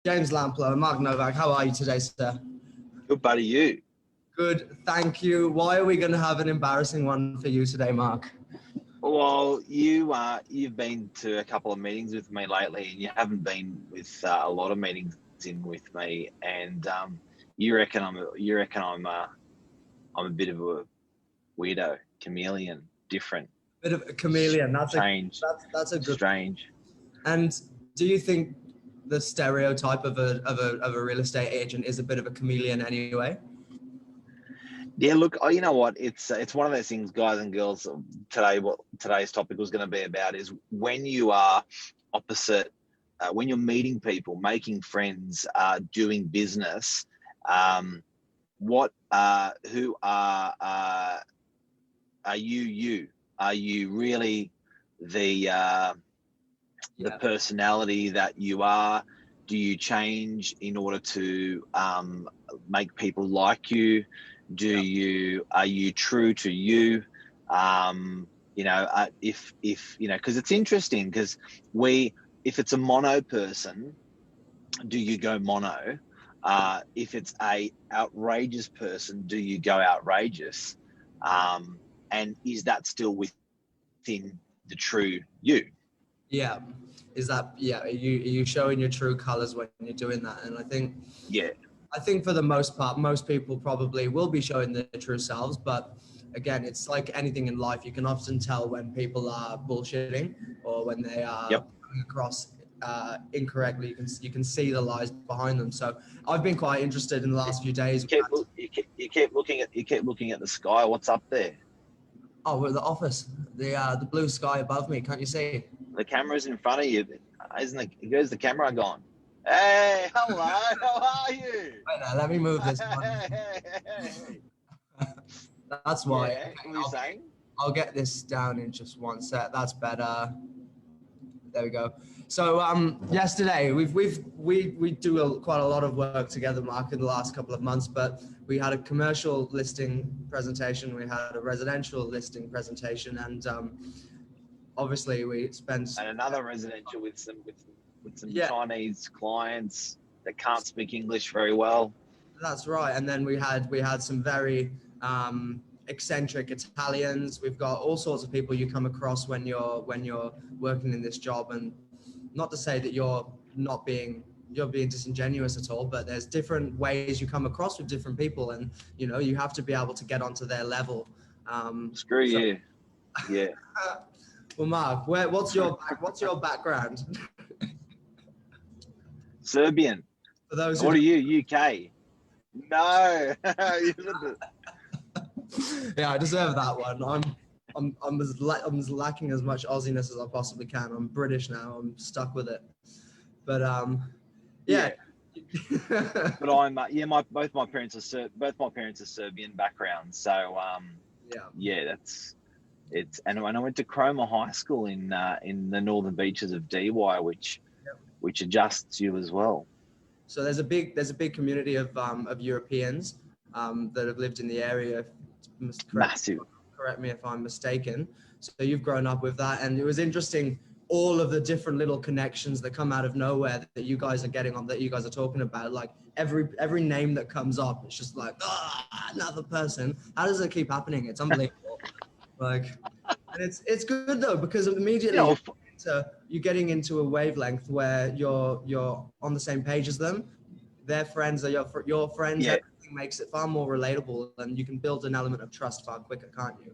James Lampler, Mark Novak. How are you today, sir? Good, buddy. You? Good, thank you. Why are we going to have an embarrassing one for you today, Mark? Well, you've been to a couple of meetings with me lately, and you haven't been with a lot of meetings in with me. And you reckon I'm a bit of a weirdo, chameleon, different. Bit of a chameleon. Strange. That's a good. Strange. And do you think the stereotype of a real estate agent is a bit of a chameleon anyway? Yeah, look, you know what? It's one of those things, guys and girls. Today, what today's topic was going to be about is when you are opposite, when you're meeting people, making friends, doing business. Who are you? You are you really the personality that you are? Do you change in order to make people like you? Are you true to you? If because it's interesting because if it's a mono person, do you go mono? If it's a outrageous person, do you go outrageous? And is that still within the true you? Yeah. Are you showing your true colors when you're doing that? And I think for the most part, most people probably will be showing their true selves. But again, it's like anything in life. You can often tell when people are bullshitting or when they are coming across incorrectly. You can see the lies behind them. So I've been quite interested in the last few days. You keep looking at the sky. What's up there? Oh, we're at the office. The blue sky above me. Can't you see? The camera's in front of you. Where's the camera gone? Hey, hello. How are you? Wait now, let me move this one. Hey. That's why. Yeah, what are you saying? I'll get this down in just one set. That's better. There we go. So yesterday we do quite a lot of work together, Mark, in the last couple of months. But we had a commercial listing presentation, we had a residential listing presentation, and obviously we spent and another residential with some Chinese clients that can't speak English very well. That's right. And then we had some very eccentric Italians. We've got all sorts of people you come across when you're working in this job, and not to say that you're being disingenuous at all, but there's different ways you come across with different people, and you have to be able to get onto their level. You. Yeah. Well, Mark, what's your background? Serbian. For those what are you? UK? No. Yeah, I deserve that one. I'm as lacking as much Aussiness as I possibly can. I'm British now. I'm stuck with it. But yeah. But I'm both my parents are Serbian background. So and I went to Cromer High School in the northern beaches of Dee Why, which adjusts you as well. So there's a big community of Europeans that have lived in the area. Massive. Correct me if I'm mistaken. So you've grown up with that, and it was interesting, all of the different little connections that come out of nowhere that you guys are getting on, that you guys are talking about. Like every name that comes up, it's just like, another person. How does it keep happening? It's unbelievable. And it's good though, because immediately you're getting into a wavelength where you're on the same page as them. Their friends are your friends. Yeah. Everything makes it far more relatable, and you can build an element of trust far quicker, can't you?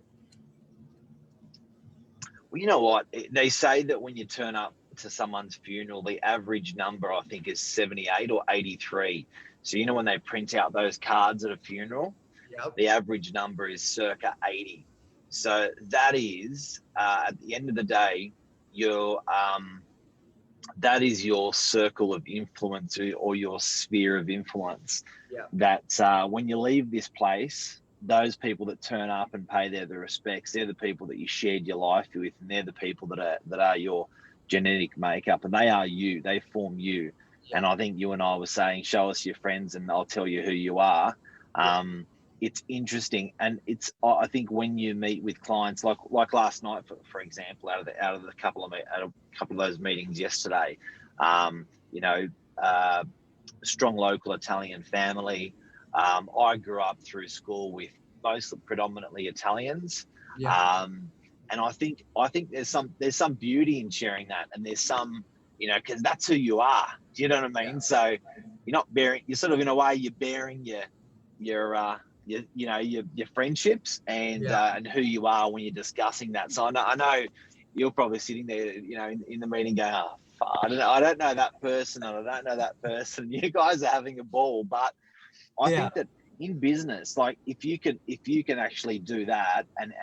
Well, you know what? They say that when you turn up to someone's funeral, the average number, I think, is 78 or 83. So, when they print out those cards at a funeral, the average number is circa 80. So that is, at the end of the day, that is your circle of influence or your sphere of influence. Yeah. That when you leave this place, those people that turn up and pay the respects, they're the people that you shared your life with, and they're the people that are your genetic makeup, and they are you. They form you. Yeah. And I think you and I were saying, show us your friends, and I'll tell you who you are. It's interesting, and I think when you meet with clients, like last night, for example, out of a couple of those meetings yesterday, strong local Italian family. I grew up through school with mostly predominantly Italians. Yeah. And I think there's some beauty in sharing that, and there's some, because that's who you are. Do you know what I mean? Yeah. So you're sort of, in a way, you're bearing your friendships and who you are when you're discussing that. So I know you're probably sitting there, in the meeting going, oh, I don't know that person, and I don't know that person. You guys are having a ball, but I think that in business, like if you can actually do that and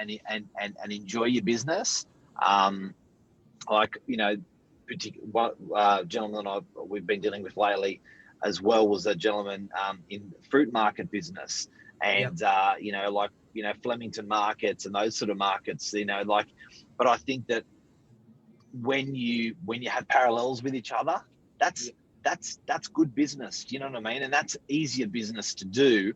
enjoy your business, gentleman we've been dealing with lately as well was a gentleman in fruit market business, and Flemington markets and those sort of markets, but I think that when you have parallels with each other, that's good business. Do you know what I mean? And that's easier business to do,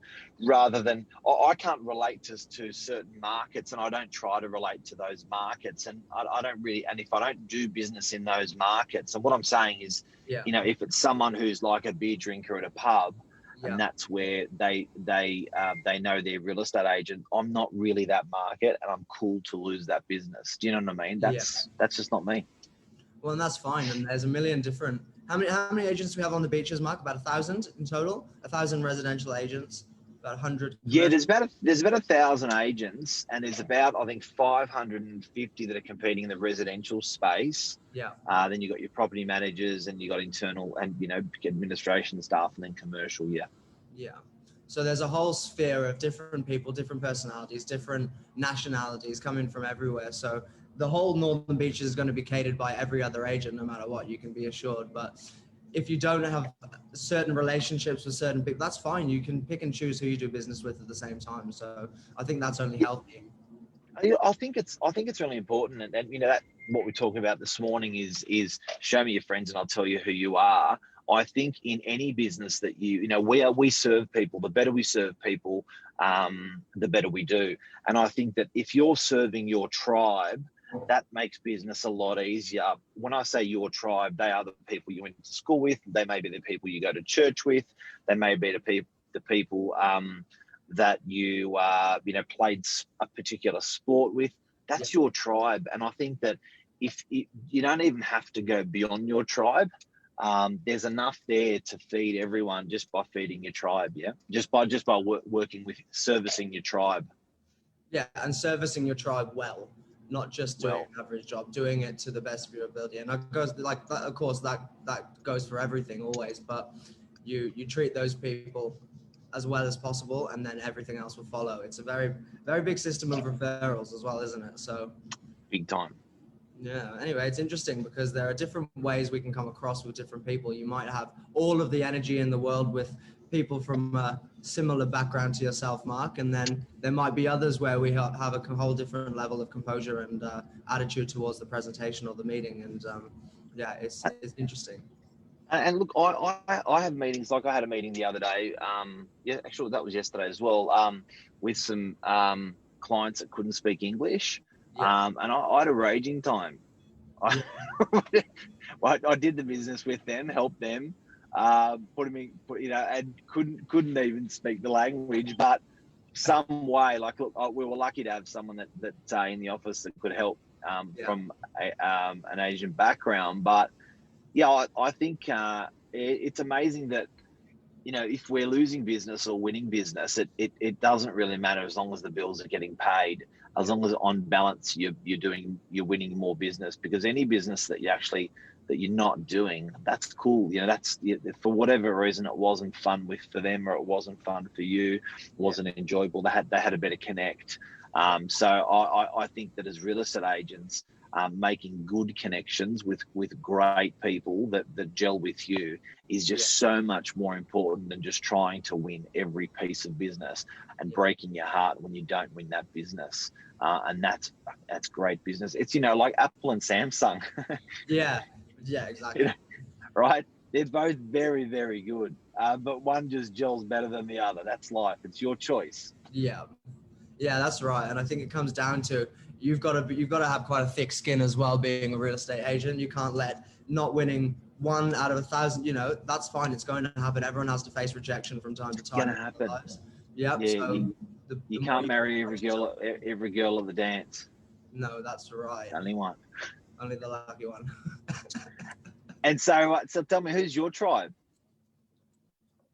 rather than I can't relate to certain markets, and I don't try to relate to those markets, and I don't really. And if I don't do business in those markets, and what I'm saying is, if it's someone who's like a beer drinker at a pub, and that's where they know their real estate agent, I'm not really that market, and I'm cool to lose that business. Do you know what I mean? That's just not me. Well, and that's fine. And there's a million different. How many agents do we have on the beaches, Mark? About 1,000 in total. 1,000 residential agents. About 100. Yeah, there's about 1,000 agents, and there's about, I think, 550 that are competing in the residential space. Yeah. Then you got your property managers, and you got internal and administration staff, and then commercial. Yeah. Yeah. So there's a whole sphere of different people, different personalities, different nationalities coming from everywhere. So the whole Northern Beaches is going to be catered by every other agent, no matter what, you can be assured. But if you don't have certain relationships with certain people, that's fine. You can pick and choose who you do business with at the same time. So I think that's only healthy. I think it's really important, and that what we're talking about this morning is show me your friends and I'll tell you who you are. I think in any business that we serve people. The better we serve people, the better we do. And I think that if you're serving your tribe, that makes business a lot easier. When I say your tribe, they are the people you went to school with. They may be the people you go to church with. They may be the people that you played a particular sport with. That's your tribe. And I think that if you don't even have to go beyond your tribe, there's enough there to feed everyone just by feeding your tribe. Just by working with servicing your tribe. Yeah, and servicing your tribe well. Not just doing an average job, doing it to the best of your ability. And that goes like that, of course, that goes for everything always, but you treat those people as well as possible, and then everything else will follow. It's a very, very big system of referrals as well, isn't it? So big time. Yeah. Anyway, it's interesting because there are different ways we can come across with different people. You might have all of the energy in the world with people from a similar background to yourself, Mark, and then there might be others where we have a whole different level of composure and attitude towards the presentation or the meeting. And it's interesting. And look, I have meetings. Like I had a meeting the other day. Actually, that was yesterday as well. With some clients that couldn't speak English. And I had a raging time. I did the business with them, helped them, put them in, and couldn't even speak the language, but some way, like, look, we were lucky to have someone that in the office that could help from an Asian background. But I think it's amazing that, if we're losing business or winning business, it doesn't really matter as long as the bills are getting paid. As long as on balance you're winning more business, because any business that you're not doing, that's cool. That's for whatever reason it wasn't fun for them, or it wasn't fun for you, wasn't enjoyable. They had a better connect. So I think that as real estate agents, making good connections with great people that gel with you is just so much more important than just trying to win every piece of business and breaking your heart when you don't win that business. And that's great business. It's, like Apple and Samsung. Yeah, exactly. Right? They're both very, very good. But one just gels better than the other. That's life. It's your choice. Yeah, that's right. And I think it comes down to, you've got to have quite a thick skin as well, being a real estate agent. You can't let not winning one out of 1,000, that's fine. It's going to happen. Everyone has to face rejection from time to time. It's gonna happen. Yep. Yeah, So you can't marry every girl at the dance. No, that's right. Only one. Only the lucky one. And so tell me, who's your tribe?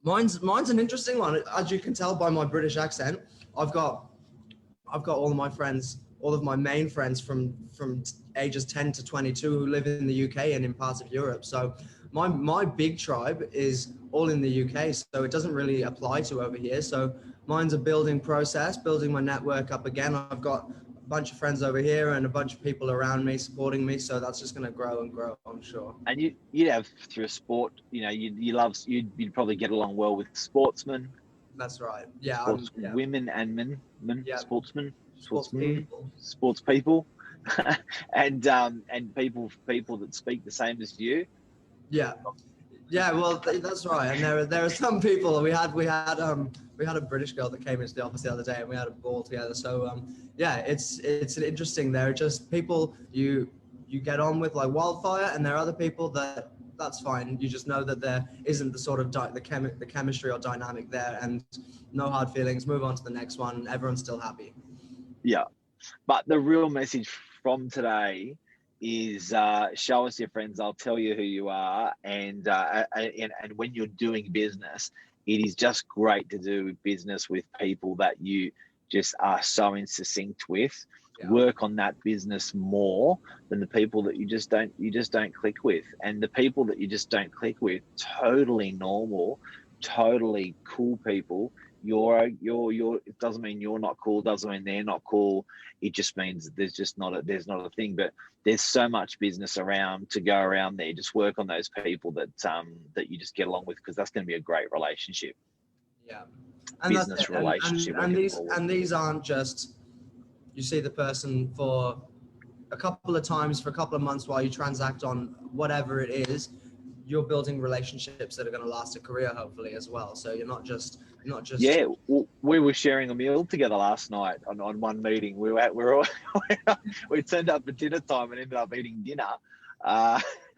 Mine's an interesting one. As you can tell by my British accent, I've got all of my friends, all of my main friends from ages 10 to 22 who live in the UK and in parts of Europe. So my big tribe is all in the UK. So it doesn't really apply to over here. So mine's a building process, building my network up again. I've got a bunch of friends over here and a bunch of people around me supporting me. So that's just going to grow and grow, I'm sure. And you'd have through a sport, you'd probably get along well with sportsmen. That's right. Yeah. Women and men, yeah. Sportsmen, People. sports people, and people that speak the same as you. Yeah. Yeah, well, that's right. And there are some people. We had a British girl that came into the office the other day, and we had a ball together. So yeah, it's an interesting. There are just people you get on with like wildfire, and there are other people that's fine. You just know that there isn't the sort of the chemistry or dynamic there, and no hard feelings. Move on to the next one. Everyone's still happy. Yeah, but the real message from today is show us your friends. I'll tell you who you are, and when you're doing business, it is just great to do business with people that you just are so in sync with. Yeah. Work on that business more than the people that you just don't click with, and the people that you just don't click with, totally normal, totally cool people. It doesn't mean you're not cool, doesn't mean they're not cool. It just means there's not a thing. But there's so much business around to go around there. Just work on those people that you just get along with, because that's going to be a great relationship. Yeah, and business relationship. And these aren't just, you see the person for a couple of times for a couple of months while you transact on whatever it is. You're building relationships that are going to last a career, hopefully, as well. So you're not just. Yeah, we were sharing a meal together last night on one meeting. We turned up at dinner time and ended up eating dinner.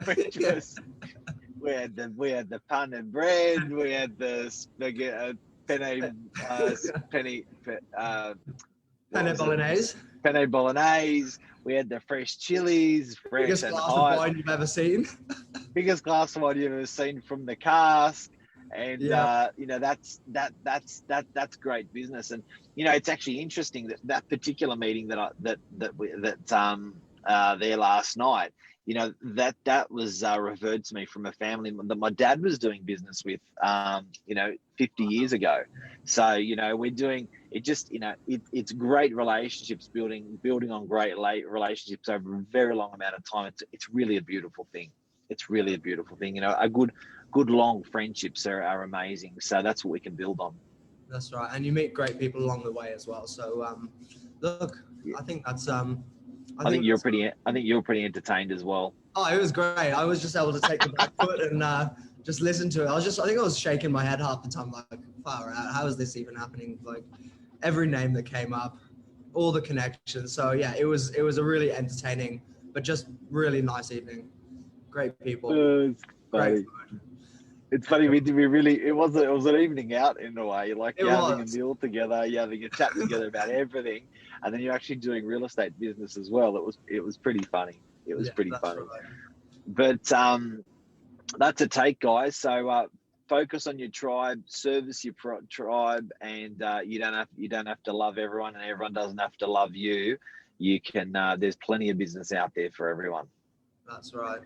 Which was, we had the pan and bread. We had the spaghetti penne bolognese. We had the fresh chilies, fresh biggest and glass hot. of wine you've ever seen. Biggest glass of wine you've ever seen from the cask. And that's great business. And it's actually interesting that particular meeting that there last night, that was referred to me from a family that my dad was doing business with 50 years ago. So we're doing it. Just it's great relationships, building on great relationships over a very long amount of time. It's really a beautiful thing. It's really a beautiful thing. A good long friendships are amazing. So that's what we can build on. That's right. And you meet great people along the way as well. So look, yeah. I think that's I think you're pretty entertained as well. Oh, it was great. I was just able to take the back foot and just listen to it. I think I was shaking my head half the time, like, far out. How is this even happening? Like every name that came up, all the connections. So yeah, it was a really entertaining, but just really nice evening. Great people. Great food. It's funny. It was an evening out in a way. Like you're having a meal together, you're having a chat together about everything, and then you're actually doing real estate business as well. It was pretty funny. It was pretty funny. Right. But that's a take, guys. So focus on your tribe, service your tribe, and you don't have to love everyone, and everyone doesn't have to love you. You can. There's plenty of business out there for everyone. That's right.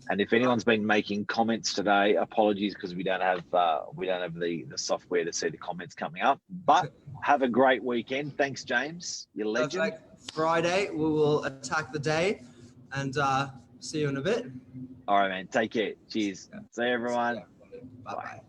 And if anyone's been making comments today, apologies, because we don't have the software to see the comments coming up. But have a great weekend. Thanks, James. You're a legend. Okay. Friday, we will attack the day, and see you in a bit. All right, man. Take care. Cheers. See you, everyone. Bye-bye.